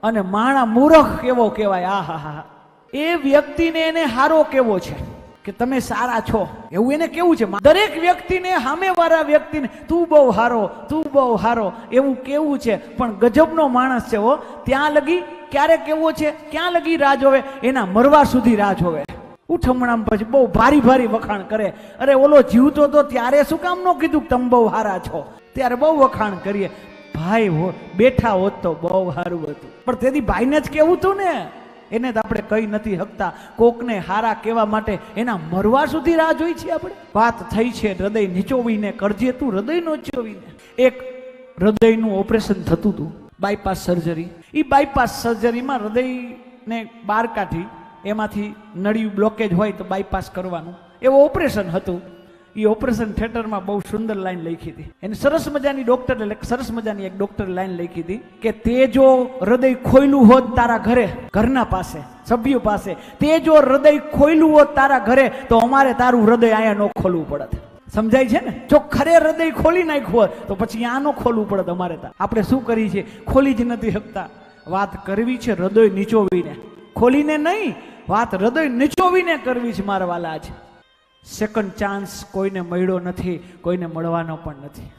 અને માણા મૂર્ખ કેવો કહેવાય, આ હા હા, એ વ્યક્તિને એને હારો કેવો છે કે તમે સારા છો એવું એને કેવું છે. દરેક વ્યક્તિને, સામેવાળા વ્યક્તિને તું બહુ હારો, તું બહુ હારો એવું કેવું છે. પણ ગજબનો માણસ છે હો. ત્યાં લગી ક્યારે કેવો છે, ક્યાં લગી રાહ જોવે, એના મરવા સુધી રાહ જોવે. ઉઠમણામ પછી બહુ ભારી ભારી વખાણ કરે. અરે ઓલો જીવતો તો ત્યારે શું કામ ન કીધું તમે બહુ હારા છો, ત્યારે બહુ વખાણ કરીએ. ભાઈ બેઠા હોત તો બહુ સારું હતું, પણ તેથી ભાઈને જ કેવું હતું ને, એને તો આપણે કહી નથી શકતા. કોકને હારા કહેવા માટે એના મરવા સુધી રાહ જોઈ છે આપણે. વાત થઈ છે હૃદય નીચોવીને કરજે તું હૃદય નોચોવીને. એક હૃદયનું ઓપરેશન થતું હતું, બાયપાસ સર્જરી. એ બાયપાસ સર્જરીમાં હૃદયને બહાર કાઢી, એમાંથી નળિયું બ્લોકેજ હોય તો બાયપાસ કરવાનું, એવું ઓપરેશન હતું. એ ઓપરેશન થિયેટરમાં બહુ સુંદર લાઈન લખી હતી. એને સરસ મજાની સરસ મજાની એક ડોક્ટર લાઈન લખી હતી કે તે જો હૃદય ખોયલું હોત તારા ઘરે, ઘરના પાસે, સભ્યો પાસે, તે જો હૃદય ખોયલું હોત તારા ઘરે, તો અમારે તારું હૃદય અહીંયા ન ખોલવું પડત. સમજાય છે ને? જો ખરે હૃદય ખોલી નાખ્યું હોત તો પછી આ ન ખોલવું પડત અમારે. આપણે શું કરી છે, ખોલી જ નથી શકતા. વાત કરવી છે હૃદય નીચોવીને, ખોલીને નહીં. વાત હૃદય નીચોવીને કરવી છે મારા વાલા. છે સેકન્ડ ચાન્સ કોઈને મળ્યો નથી, કોઈને મળવાનો પણ નથી.